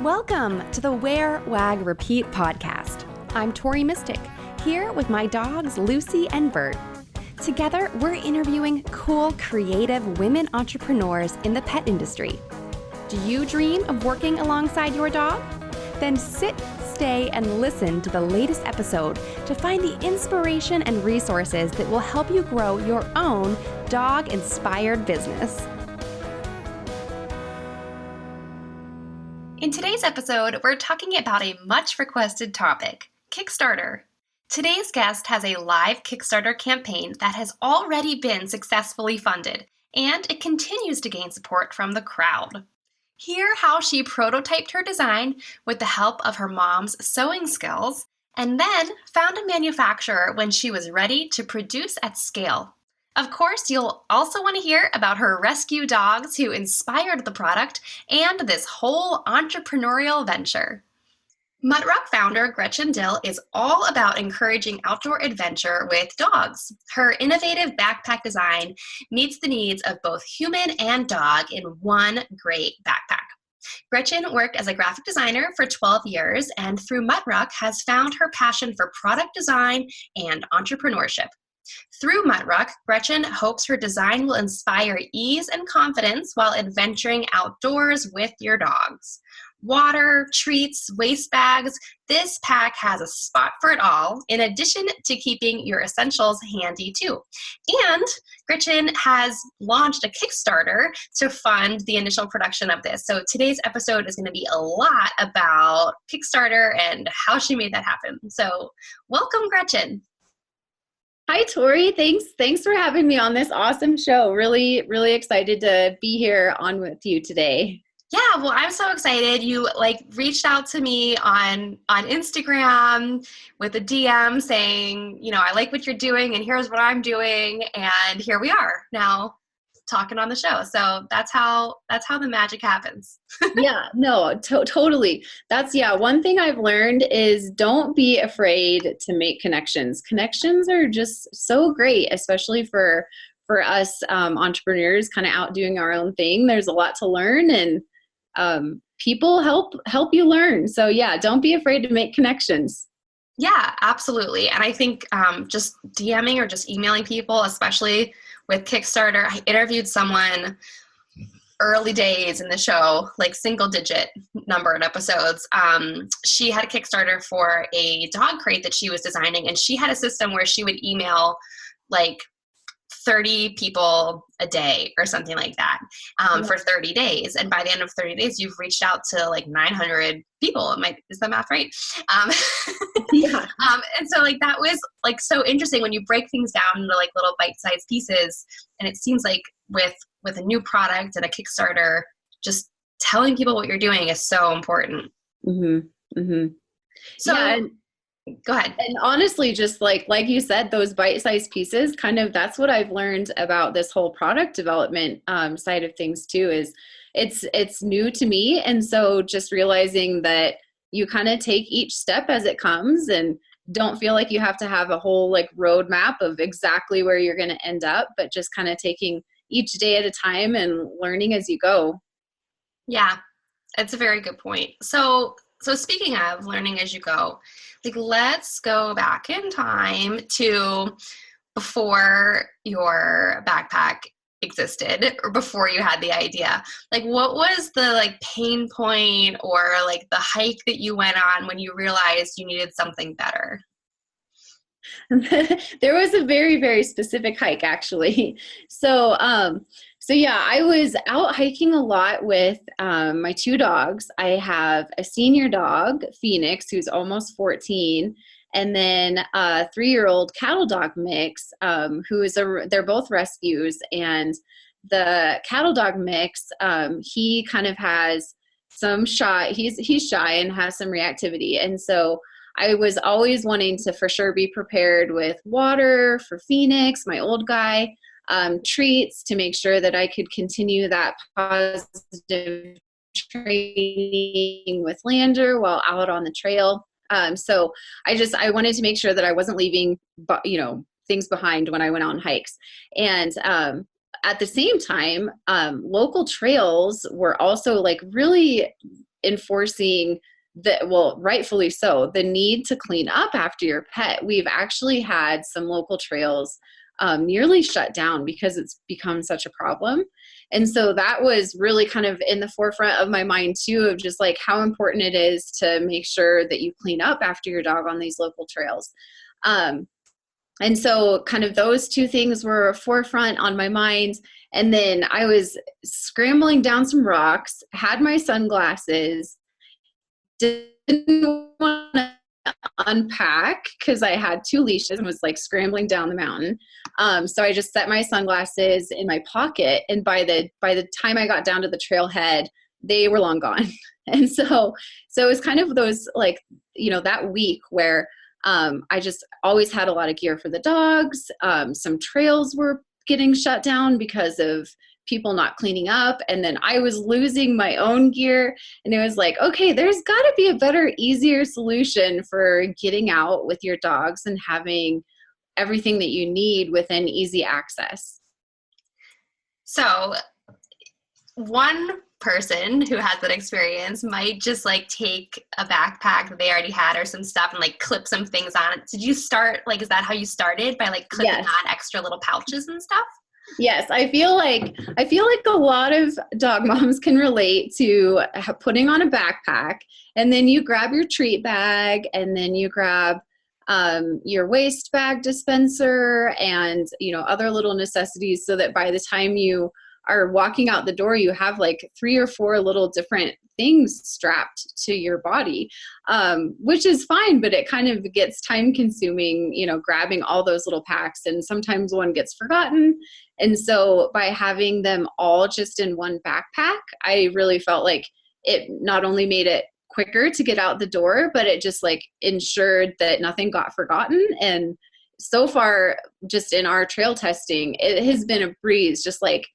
Welcome to the Wear, Wag, Repeat podcast. I'm Tori Mystic, here with my dogs Lucy and Bert. Together, we're interviewing cool, creative women entrepreneurs in the pet industry. Do you dream of working alongside your dog? Then sit, stay, and listen to the latest episode to find the inspiration and resources that will help you grow your own dog-inspired business. In today's episode, we're talking about a much requested topic, Kickstarter. Today's guest has a live Kickstarter campaign that has already been successfully funded, and it continues to gain support from the crowd. Hear how she prototyped her design with the help of her mom's sewing skills, and then found a manufacturer when she was ready to produce at scale. Of course, you'll also want to hear about her rescue dogs who inspired the product and this whole entrepreneurial venture. Muttruk founder Gretchen Dill is all about encouraging outdoor adventure with dogs. Her innovative backpack design meets the needs of both human and dog in one great backpack. Gretchen worked as a graphic designer for 12 years and through Muttruk has found her passion for product design and entrepreneurship. Through Muttruk, Gretchen hopes her design will inspire ease and confidence while adventuring outdoors with your dogs. Water, treats, waste bags, this pack has a spot for it all, in addition to keeping your essentials handy too. And Gretchen has launched a Kickstarter to fund the initial production of this. So today's episode is going to be a lot about Kickstarter and how she made that happen. So welcome, Gretchen. Hi, Tori. Thanks for having me on this awesome show. Really excited to be here on with you today. Yeah, well, I'm so excited. You reached out to me on Instagram with a DM saying, I like what you're doing and here's what I'm doing. And here we are now talking on the show. So that's how the magic happens. Yeah, no, totally. One thing I've learned is don't be afraid to make connections. Connections are just so great, especially for us entrepreneurs kind of out doing our own thing. There's a lot to learn and people help you learn. So yeah, don't be afraid to make connections. Yeah, absolutely. And I think just DMing or just emailing people, especially with Kickstarter, I interviewed someone early days in the show, single digit number of episodes. She had a Kickstarter for a dog crate that she was designing, and she had a system where she would email 30 people a day or something like that for 30 days. And by the end of 30 days, you've reached out to 900 people. Is the math right? Yeah. And so that was so interesting when you break things down into little bite-sized pieces. And it seems like with a new product and a Kickstarter, just telling people what you're doing is so important. Mm-hmm. Mm-hmm. So yeah, go ahead. And honestly, just like you said, those bite-sized pieces, that's what I've learned about this whole product development side of things too, is it's new to me. And so just realizing that you kind of take each step as it comes and don't feel like you have to have a whole roadmap of exactly where you're going to end up, but just kind of taking each day at a time and learning as you go. Yeah, it's a very good point. So speaking of learning as you go, let's go back in time to before your backpack existed or before you had the idea. What was the pain point or the hike that you went on when you realized you needed something better? There was a very, very specific hike actually. So yeah, I was out hiking a lot with my two dogs. I have a senior dog, Phoenix, who's almost 14, and then a 3-year-old cattle dog mix, they're both rescues. And the cattle dog mix, he kind of has some shy, he's shy and has some reactivity. And so I was always wanting to for sure be prepared with water for Phoenix, my old guy, treats to make sure that I could continue that positive training with Lander while out on the trail. So I wanted to make sure that I wasn't leaving, things behind when I went on hikes. And at the same time, local trails were also really enforcing rightfully so, the need to clean up after your pet. We've actually had some local trails nearly shut down because it's become such a problem. And so that was really kind of in the forefront of my mind too, of just like how important it is to make sure that you clean up after your dog on these local trails. And so kind of those two things were forefront on my mind. And then I was scrambling down some rocks, had my sunglasses, didn't want to unpack because I had 2 leashes and was like scrambling down the mountain. So I just set my sunglasses in my pocket, and by the time I got down to the trailhead, they were long gone. And so it was kind of those, like, you know, that week where I just always had a lot of gear for the dogs. Some trails were getting shut down because of people not cleaning up. And then I was losing my own gear, and it was like, okay, there's got to be a better, easier solution for getting out with your dogs and having everything that you need within easy access. So one person who has that experience might just like take a backpack that they already had or some stuff and like clip some things on it. Did you start, like, is that how you started, by like clipping on extra little pouches and stuff? Yes, I feel like a lot of dog moms can relate to putting on a backpack, and then you grab your treat bag, and then you grab your waste bag dispenser and, you know, other little necessities, so that by the time you are walking out the door, you have like 3 or 4 little different things strapped to your body, which is fine, but it kind of gets time consuming, you know, grabbing all those little packs, and sometimes one gets forgotten. And so by having them all just in one backpack, I really felt like it not only made it quicker to get out the door, but it just like ensured that nothing got forgotten. And so far, just in our trail testing, it has been a breeze, just like,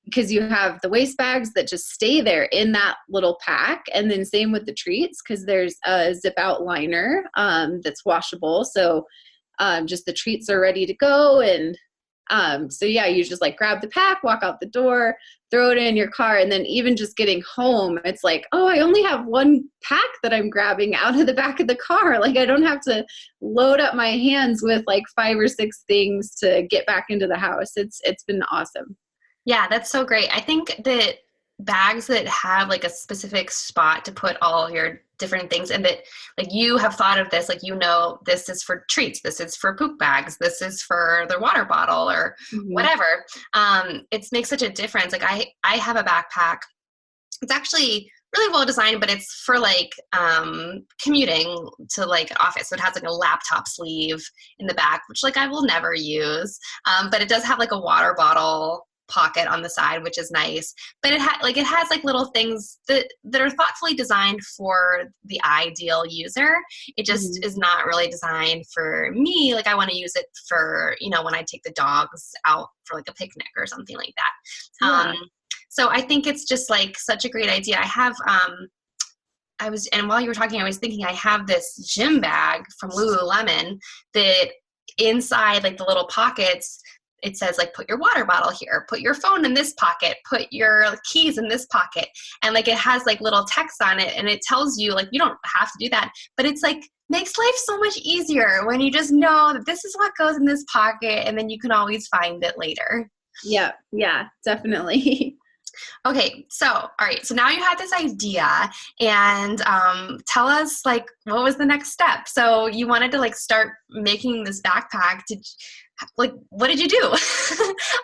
because you have the waste bags that just stay there in that little pack. And then same with the treats, because there's a zip out liner that's washable. So just the treats are ready to go. And so yeah, you just like grab the pack, walk out the door, throw it in your car. And then even just getting home, it's like, oh, I only have one pack that I'm grabbing out of the back of the car. Like, I don't have to load up my hands with like 5 or 6 things to get back into the house. It's been awesome. Yeah, that's so great. I think that bags that have like a specific spot to put all your different things, and that like you have thought of this, like, you know, this is for treats, this is for poop bags, this is for their water bottle or whatever. It makes such a difference. Like I have a backpack. It's actually really well designed, but it's for like commuting to like office. So it has like a laptop sleeve in the back, which like I will never use. But it does have like a water bottle pocket on the side, which is nice. But it has like little things that are thoughtfully designed for the ideal user. It just is not really designed for me. Like, I want to use it for, you know, when I take the dogs out for like a picnic or something like that. So I think it's just like such a great idea. I have and while you were talking, I was thinking, I have this gym bag from Lululemon that inside like the little pockets, it says like, put your water bottle here, put your phone in this pocket, put your keys in this pocket. And like, it has like little text on it, and it tells you like, you don't have to do that, but it's like, makes life so much easier when you just know that this is what goes in this pocket, and then you can always find it later. Yeah, definitely. Okay, so, all right, so now you had this idea, and tell us, like, what was the next step? So you wanted to, like, start making this backpack. What did you do?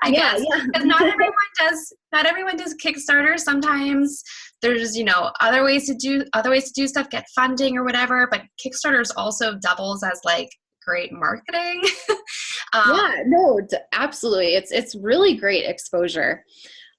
I guess. Because not everyone does Kickstarter. Sometimes there's, you know, other ways to do stuff, get funding or whatever, but Kickstarter also doubles as, like, great marketing. Absolutely. It's really great exposure.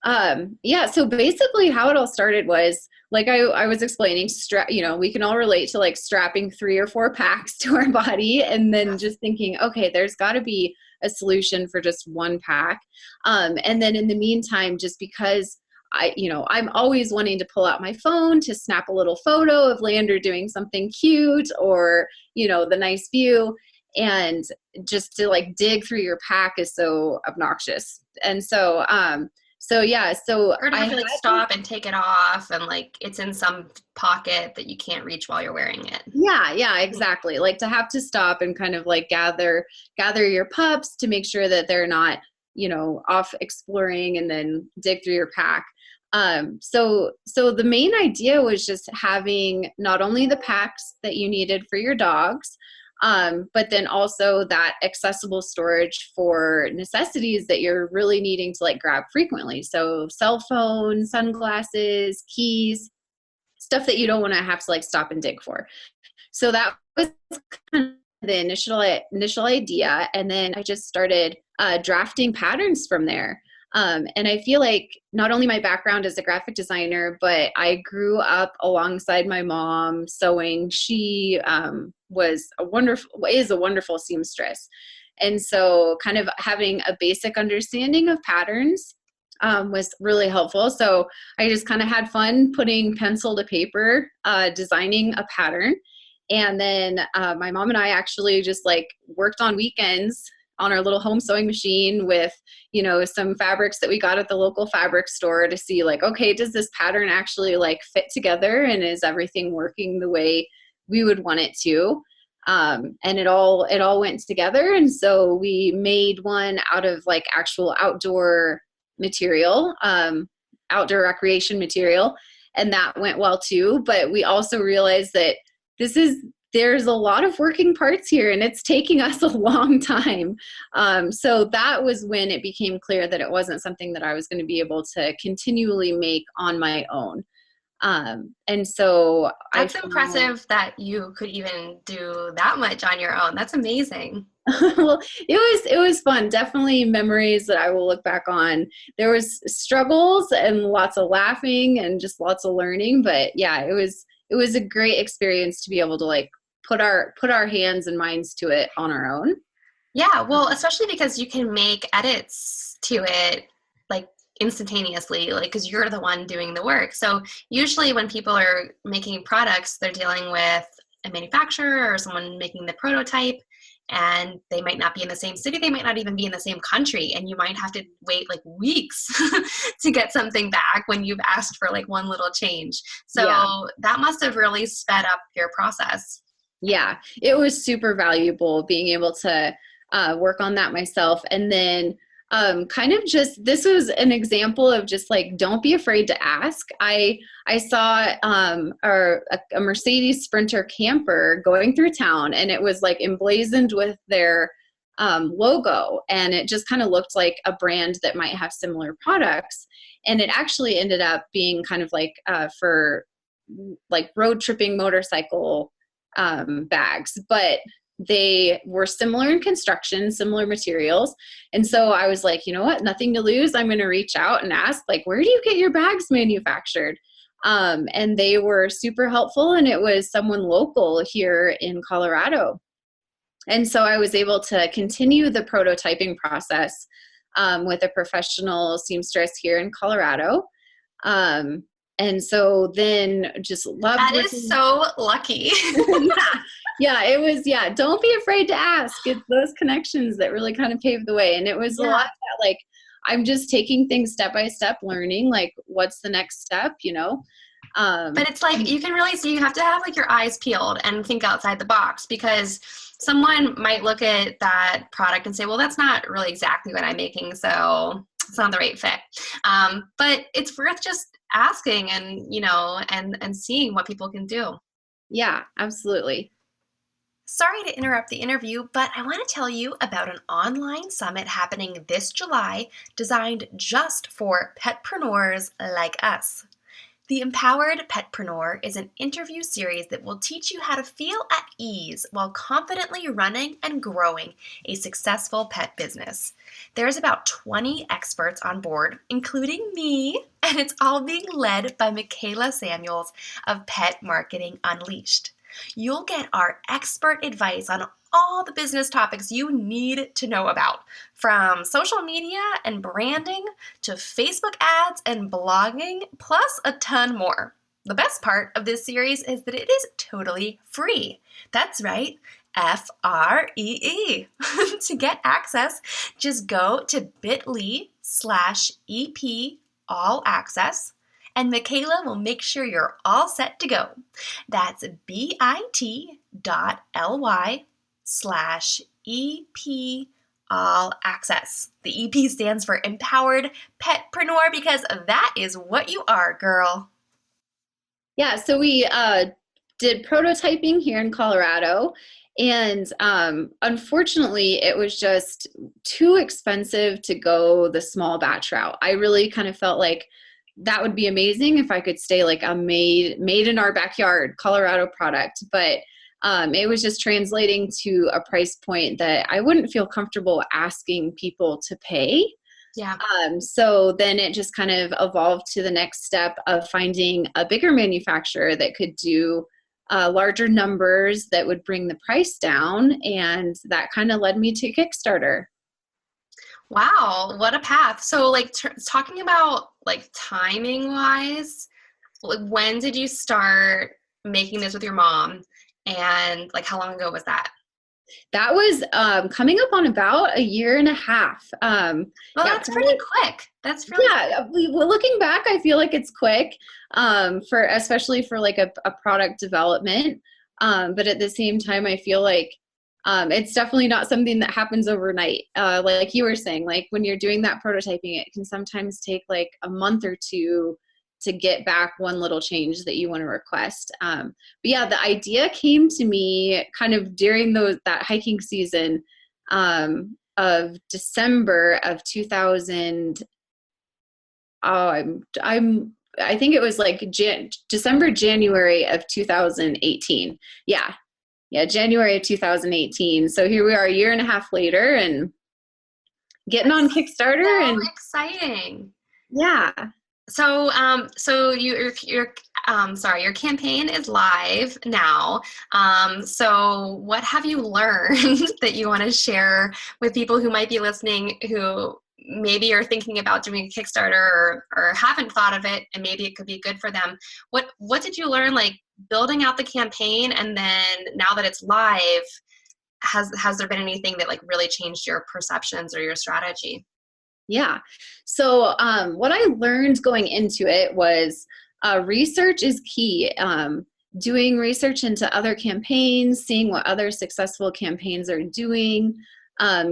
So basically how it all started was, like I was explaining, you know, we can all relate to like strapping 3 or 4 packs to our body, and then just thinking, okay, there's got to be a solution for just one pack. And then in the meantime, just because I'm always wanting to pull out my phone to snap a little photo of Lander doing something cute, or, you know, the nice view, and just to like dig through your pack is so obnoxious. And so, So yeah, so Or to I have to had, like stop and take it off and like it's in some pocket that you can't reach while you're wearing it. yeah, exactly. Like to have to stop and kind of like gather your pups to make sure that they're not, off exploring and then dig through your pack. So the main idea was just having not only the packs that you needed for your dogs, but then also that accessible storage for necessities that you're really needing to like grab frequently. So cell phone, sunglasses, keys, stuff that you don't want to have to like stop and dig for. So that was kind of the initial idea. And then I just started drafting patterns from there. And I feel like not only my background as a graphic designer, but I grew up alongside my mom sewing. She is a wonderful seamstress. And so kind of having a basic understanding of patterns was really helpful. So I just kind of had fun putting pencil to paper, designing a pattern. And then my mom and I actually just like worked on weekends on our little home sewing machine with, some fabrics that we got at the local fabric store to see like, okay, does this pattern actually like fit together and is everything working the way we would want it to? And it all went together. And so we made one out of like actual outdoor material, outdoor recreation material. And that went well too. But we also realized that there's a lot of working parts here and it's taking us a long time. So that was when it became clear that it wasn't something that I was going to be able to continually make on my own. And so That's impressive that you could even do that much on your own. That's amazing. well, it was fun. Definitely memories that I will look back on. There was struggles and lots of laughing and just lots of learning, but yeah, it was a great experience to be able to like put our hands and minds to it on our own. Yeah, well, especially because you can make edits to it like instantaneously, like because you're the one doing the work. So usually when people are making products, they're dealing with a manufacturer or someone making the prototype, and they might not be in the same city, they might not even be in the same country, and you might have to wait like weeks to get something back when you've asked for like one little change. So Yeah. that must have really sped up your process. Yeah, it was super valuable being able to work on that myself. And then kind of just, this was an example of just like, don't be afraid to ask. I saw a Mercedes Sprinter camper going through town, and it was like emblazoned with their logo. And it just kind of looked like a brand that might have similar products. And it actually ended up being kind of like for like road tripping motorcycle bags, but they were similar in construction, similar materials. And so I was like, you know what, nothing to lose. I'm going to reach out and ask, like, where do you get your bags manufactured? And they were super helpful. And it was someone local here in Colorado. And so I was able to continue the prototyping process with a professional seamstress here in Colorado. And so then just loved That working. is so lucky. Yeah, it was, don't be afraid to ask. It's those connections that really kind of paved the way. And it was a lot that like, I'm just taking things step by step, learning like what's the next step, But it's like you can really see, you have to have like your eyes peeled and think outside the box, because someone might look at that product and say, well, that's not really exactly what I'm making, so it's not the right fit. But it's worth just asking and, and seeing what people can do. Yeah, absolutely. Sorry to interrupt the interview, but I want to tell you about an online summit happening this July designed just for petpreneurs like us. The Empowered Petpreneur is an interview series that will teach you how to feel at ease while confidently running and growing a successful pet business. There's about 20 experts on board, including me, and it's all being led by Michaela Samuels of Pet Marketing Unleashed. You'll get our expert advice on all the business topics you need to know about, from social media and branding to Facebook ads and blogging, plus a ton more. The best part of this series is that it is totally free. That's right, FREE. To get access, just go to bit.ly/empowered bit.ly/EP all access, and Michaela will make sure you're all set to go. That's bit.ly/EP all access. The EP stands for Empowered Petpreneur because that is what you are, girl. Yeah, so we did prototyping here in Colorado, and unfortunately, it was just too expensive to go the small batch route. I really kind of felt like that would be amazing if I could stay like a made in our backyard Colorado product, but it was just translating to a price point that I wouldn't feel comfortable asking people to pay. Yeah. So then it just kind of evolved to the next step of finding a bigger manufacturer that could do larger numbers that would bring the price down. And that kind of led me to Kickstarter. Wow, what a path. So like talking about like timing wise, like when did you start making this with your mom? And like how long ago was that? That was coming up on about a year and a half. Well, Yeah, that's pretty quick. That's really yeah. Looking back, I feel like it's quick for especially for like a product development. But at the same time, I feel like it's definitely not something that happens overnight. Like you were saying, like when you're doing that prototyping, it can sometimes take like a month or two to get back one little change that you want to request. But yeah, the idea came to me kind of during that hiking season of December of 2000. I think it was like December, January of 2018. Yeah. Yeah. January of 2018. So here we are a year and a half later and getting on Kickstarter. So and exciting. Yeah. So, your campaign is live now. So what have you learned that you want to share with people who might be listening who maybe are thinking about doing a Kickstarter or haven't thought of it and maybe it could be good for them? What did you learn like building out the campaign, and then now that it's live, has there been anything that like really changed your perceptions or your strategy? Yeah. So what I learned going into it was research is key. Doing research into other campaigns, seeing what other successful campaigns are doing,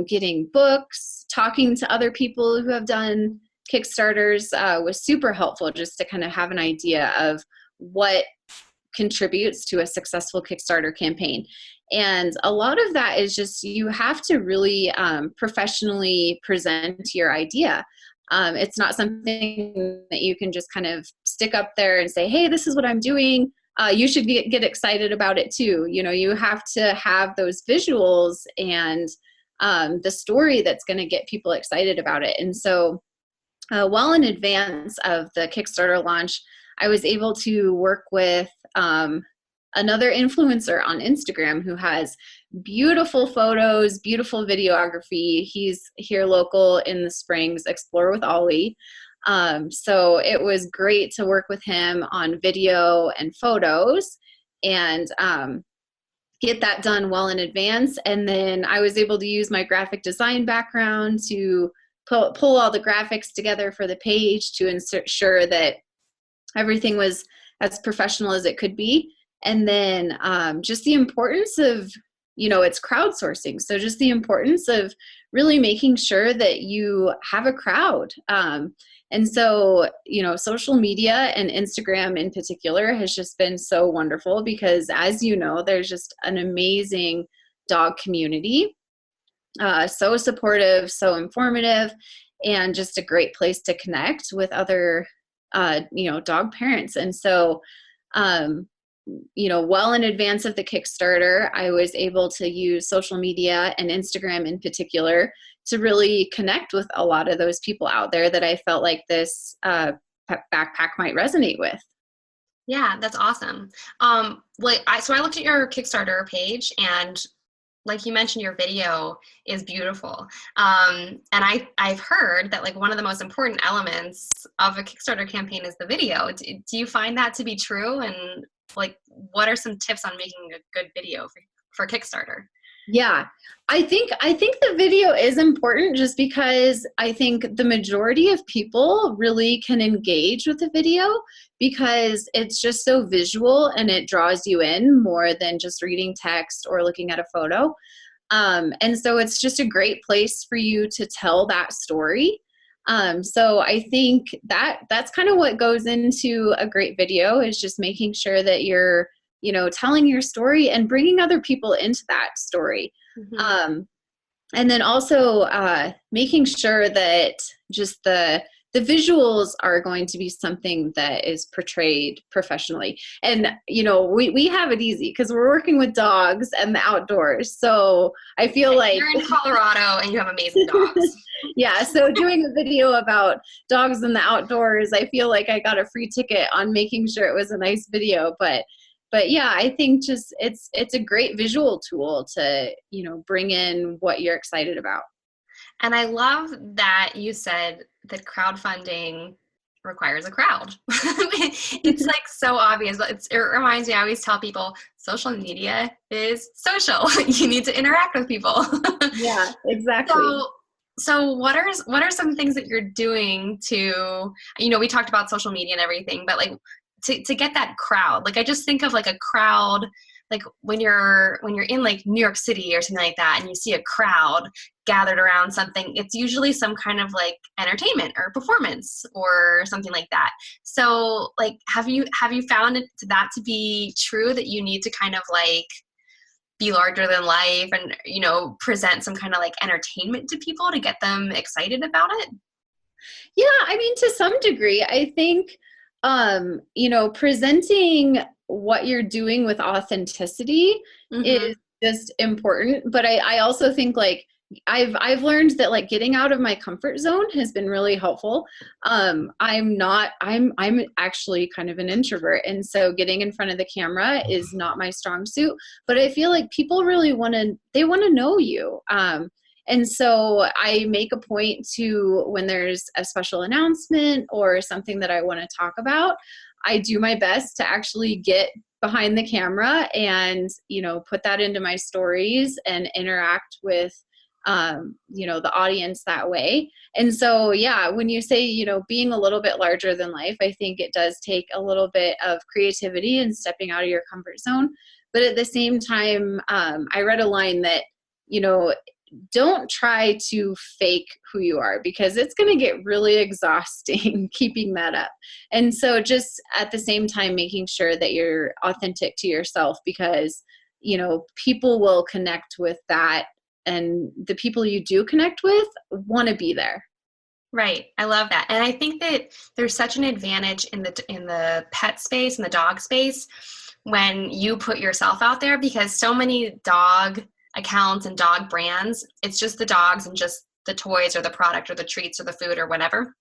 getting books, talking to other people who have done Kickstarters was super helpful just to kind of have an idea of what contributes to a successful Kickstarter campaign. And a lot of that is just you have to really professionally present your idea. It's not something that you can just kind of stick up there and say, hey, this is what I'm doing. You should get excited about it too. You know, you have to have those visuals and the story that's going to get people excited about it. And so well in advance of the Kickstarter launch, I was able to work with another influencer on Instagram who has beautiful photos, beautiful videography. He's here local in the Springs, Explore with Ollie. So it was great to work with him on video and photos and get that done well in advance. And then I was able to use my graphic design background to pull all the graphics together for the page to ensure that everything was as professional as it could be. And then just the importance of, it's crowdsourcing. So just the importance of really making sure that you have a crowd. And so, social media and Instagram in particular has just been so wonderful because, as you know, there's just an amazing dog community. So supportive, so informative, and just a great place to connect with other, dog parents. And so, well in advance of the Kickstarter, I was able to use social media and Instagram in particular to really connect with a lot of those people out there that I felt like this backpack might resonate with. Yeah, that's awesome. So I looked at your Kickstarter page, and like you mentioned, your video is beautiful. And I've heard that like one of the most important elements of a Kickstarter campaign is the video. Do you find that to be true? And like, what are some tips on making a good video for Kickstarter? Yeah. I think the video is important just because I think the majority of people really can engage with the video because it's just so visual and it draws you in more than just reading text or looking at a photo. And so it's just a great place for you to tell that story. So I think that that's kind of what goes into a great video is just making sure that you're, telling your story and bringing other people into that story. Mm-hmm. And then also making sure that just the visuals are going to be something that is portrayed professionally. And we have it easy because we're working with dogs and the outdoors. So I feel like you're in Colorado and you have amazing dogs. yeah. So doing a video about dogs in the outdoors, I feel like I got a free ticket on making sure it was a nice video. But yeah, I think just it's a great visual tool to, bring in what you're excited about. And I love that you said that crowdfunding requires a crowd. It's like so obvious. It reminds me, I always tell people social media is social. You need to interact with people. Yeah, exactly. So what are some things that you're doing to, we talked about social media and everything, but like to get that crowd? Like I just think of like a crowd, like when you're in like New York City or something like that, and you see a crowd gathered around something, it's usually some kind of like entertainment or performance or something like that. So like, have you found that to be true, that you need to kind of like be larger than life and, present some kind of like entertainment to people to get them excited about it? Yeah, I mean, to some degree, I think, presenting what you're doing with authenticity Mm-hmm. is just important. But I also think like I've learned that like getting out of my comfort zone has been really helpful. I'm actually kind of an introvert. And so getting in front of the camera is not my strong suit, but I feel like people really want to know you. And so I make a point to, when there's a special announcement or something that I want to talk about, I do my best to actually get behind the camera and, put that into my stories and interact with, the audience that way. And so, yeah, when you say, being a little bit larger than life, I think it does take a little bit of creativity and stepping out of your comfort zone. But at the same time, I read a line that, don't try to fake who you are because it's going to get really exhausting keeping that up. And so just at the same time, making sure that you're authentic to yourself because, people will connect with that. And the people you do connect with want to be there. Right. I love that. And I think that there's such an advantage in the pet space and the dog space when you put yourself out there, because so many dog accounts and dog brands, it's just the dogs and just the toys or the product or the treats or the food or whatever.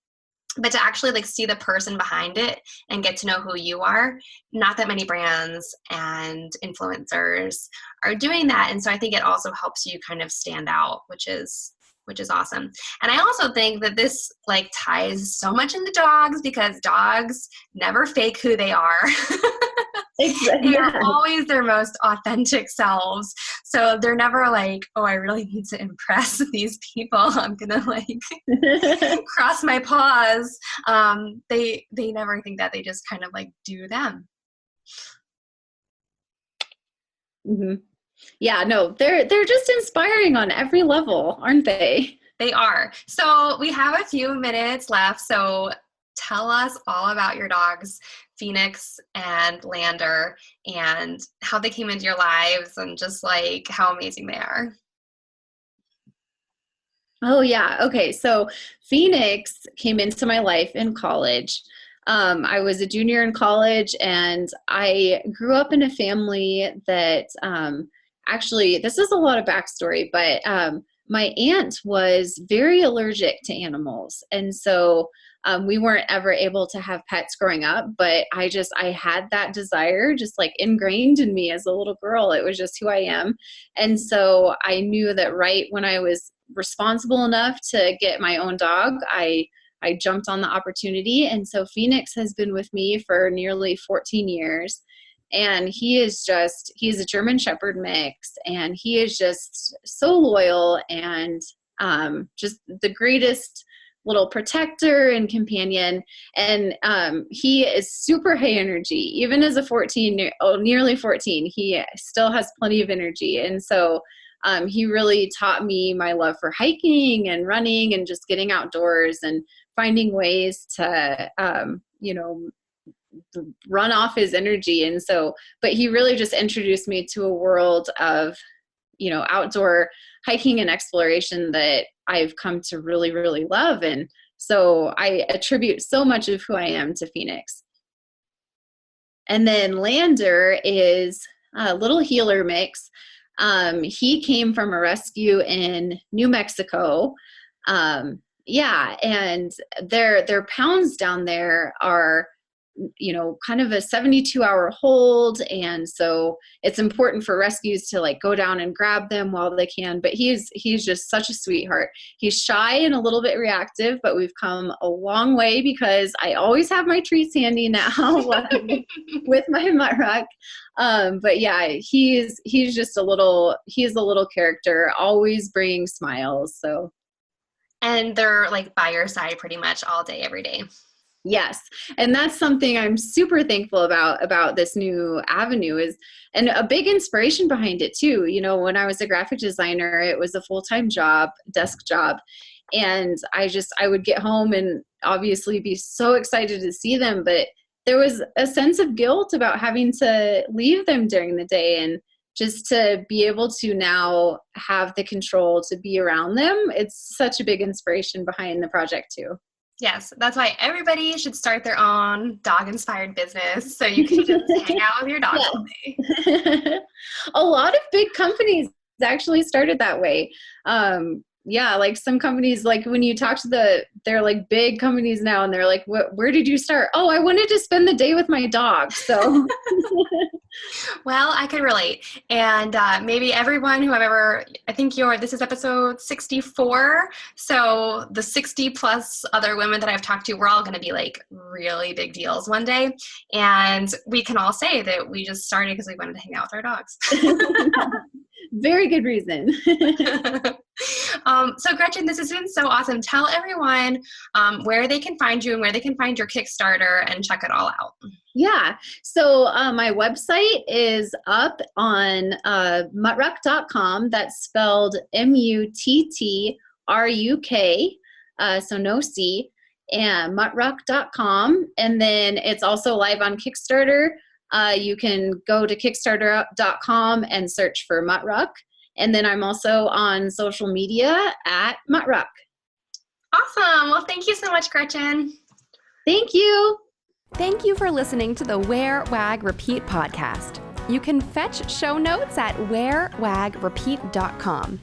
But to actually like see the person behind it and get to know who you are, not that many brands and influencers are doing that. And so I think it also helps you kind of stand out, which is awesome. And I also think that this like ties so much into dogs because dogs never fake who they are. Exactly. They are always their most authentic selves. So they're never like, oh, I really need to impress these people. I'm going to like cross my paws. They never think that. They just kind of like do them. Mm-hmm. Yeah, no, they're just inspiring on every level, aren't they? They are. So we have a few minutes left. So tell us all about your dogs, Phoenix and Lander, and how they came into your lives and just like how amazing they are. Oh, yeah. Okay. So Phoenix came into my life in college. I was a junior in college and I grew up in a family that actually, this is a lot of backstory, but my aunt was very allergic to animals. And so we weren't ever able to have pets growing up, but I had that desire just like ingrained in me as a little girl. It was just who I am. And so I knew that right when I was responsible enough to get my own dog, I jumped on the opportunity. And so Phoenix has been with me for nearly 14 years. And he's a German Shepherd mix, and he is just so loyal and just the greatest little protector and companion. And he is super high energy. Even as a nearly 14, he still has plenty of energy. And so he really taught me my love for hiking and running and just getting outdoors and finding ways to, run off his energy. And so, but he really just introduced me to a world of, outdoor hiking and exploration that I've come to really, really love. And so I attribute so much of who I am to Phoenix. And then Lander is a little healer mix. He came from a rescue in New Mexico. And their pounds down there are, kind of a 72-hour hold. And so it's important for rescues to like go down and grab them while they can. But he's just such a sweetheart. He's shy and a little bit reactive, but we've come a long way because I always have my treats handy now with my Muttruk. But yeah, he's a little character, always bringing smiles. So. And they're like by your side pretty much all day, every day. Yes. And that's something I'm super thankful about this new avenue and a big inspiration behind it too. When I was a graphic designer, it was a full-time job, desk job. And I would get home and obviously be so excited to see them, but there was a sense of guilt about having to leave them during the day. And just to be able to now have the control to be around them, it's such a big inspiration behind the project too. Yes, that's why everybody should start their own dog-inspired business so you can just hang out with your dog all day. A lot of big companies actually started that way. Like some companies, like when you talk to they're like big companies now, and they're like, where did you start? Oh, I wanted to spend the day with my dog. So. Well, I can relate. And maybe everyone who this is episode 64. So the 60 plus other women that I've talked to, we're all going to be like really big deals one day. And we can all say that we just started because we wanted to hang out with our dogs. Very good reason. So Gretchen, this has been so awesome. Tell everyone where they can find you and where they can find your Kickstarter and check it all out. Yeah. So my website is up on muttruk.com. That's spelled Muttruk. So no C. And muttruk.com. And then it's also live on Kickstarter. You can go to kickstarter.com and search for Muttruk. And then I'm also on social media at Muttruk. Awesome. Well, thank you so much, Gretchen. Thank you. Thank you for listening to the Wear, Wag, Repeat podcast. You can fetch show notes at wearwagrepeat.com.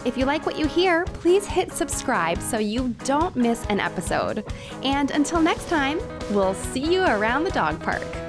If you like what you hear, please hit subscribe so you don't miss an episode. And until next time, we'll see you around the dog park.